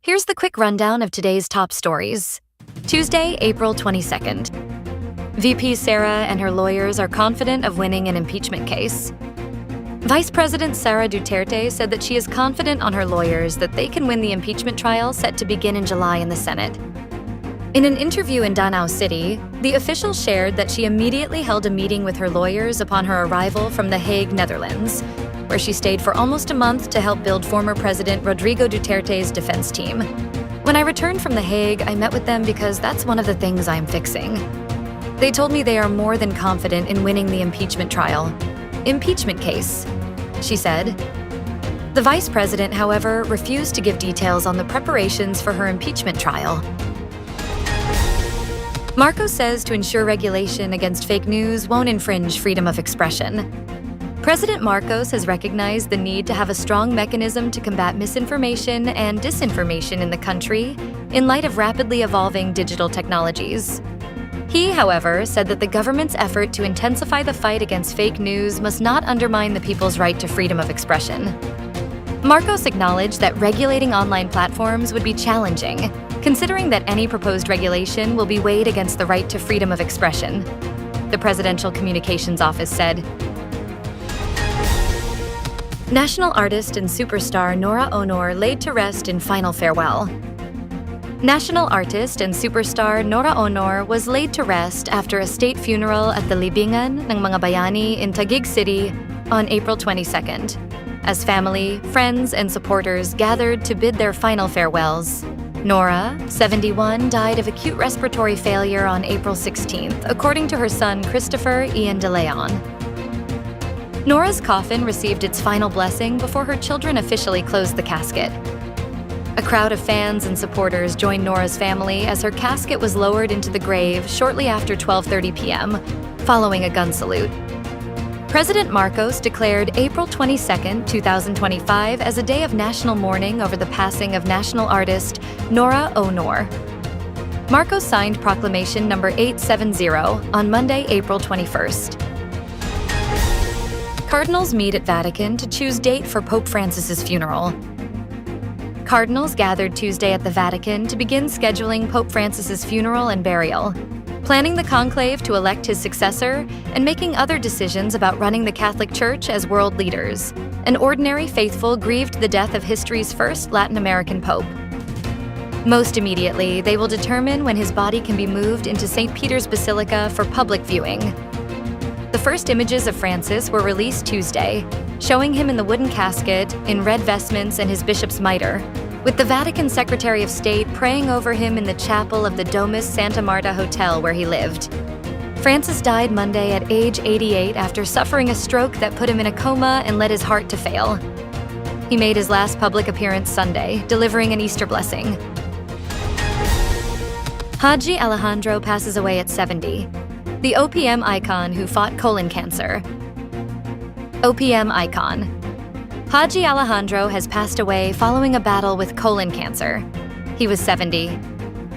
Here's the quick rundown of today's top stories. Tuesday, April 22nd. VP Sara and her lawyers are confident of winning an impeachment case. Vice President Sara Duterte said that she is confident on her lawyers that they can win the impeachment trial set to begin in July in the Senate. In an interview in Danau City, the official shared that she immediately held a meeting with her lawyers upon her arrival from The Hague, Netherlands, where she stayed for almost a month to help build former President Rodrigo Duterte's defense team. When I returned from The Hague, I met with them because that's one of the things I'm fixing. They told me they are more than confident in winning the impeachment trial. Impeachment case, she said. The vice president, however, refused to give details on the preparations for her impeachment trial. Marcos says to ensure regulation against fake news won't infringe freedom of expression. President Marcos has recognized the need to have a strong mechanism to combat misinformation and disinformation in the country in light of rapidly evolving digital technologies. He, however, said that the government's effort to intensify the fight against fake news must not undermine the people's right to freedom of expression. Marcos acknowledged that regulating online platforms would be challenging, considering that any proposed regulation will be weighed against the right to freedom of expression. The Presidential Communications Office said, National artist and superstar Nora Onor laid to rest in final farewell. National artist and superstar Nora Onor was laid to rest after a state funeral at the Libingan ng Mga Bayani in Taguig City on April 22nd, as family, friends, and supporters gathered to bid their final farewells. Nora, 71, died of acute respiratory failure on April 16th, according to her son Christopher Ian de Leon. Nora's coffin received its final blessing before her children officially closed the casket. A crowd of fans and supporters joined Nora's family as her casket was lowered into the grave shortly after 12:30 p.m., following a gun salute. President Marcos declared April 22, 2025 as a day of national mourning over the passing of national artist Nora Onor. Marcos signed Proclamation number 870 on Monday, April 21st. Cardinals meet at Vatican to choose date for Pope Francis's funeral. Cardinals gathered Tuesday at the Vatican to begin scheduling Pope Francis's funeral and burial, planning the conclave to elect his successor, and making other decisions about running the Catholic Church as world leaders. An ordinary faithful grieved the death of history's first Latin American pope. Most immediately, they will determine when his body can be moved into St. Peter's Basilica for public viewing. The first images of Francis were released Tuesday, showing him in the wooden casket, in red vestments and his bishop's mitre, with the Vatican Secretary of State praying over him in the chapel of the Domus Santa Marta Hotel where he lived. Francis died Monday at age 88 after suffering a stroke that put him in a coma and led his heart to fail. He made his last public appearance Sunday, delivering an Easter blessing. Haji Alejandro passes away at 70. The OPM icon who fought colon cancer. OPM icon. Hajji Alejandro has passed away following a battle with colon cancer. He was 70.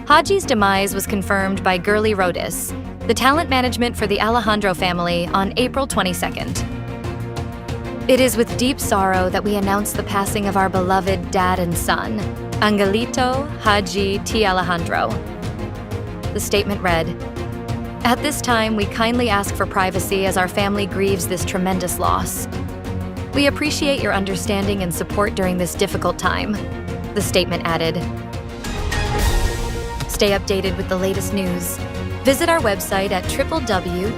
Haji's demise was confirmed by Gurley Rodis, the talent management for the Alejandro family, on April 22nd. It is with deep sorrow that we announce the passing of our beloved dad and son, Angelito Hajji T. Alejandro. The statement read, At this time, we kindly ask for privacy as our family grieves this tremendous loss. We appreciate your understanding and support during this difficult time, the statement added. Stay updated with the latest news. Visit our website at www.mb.com.ph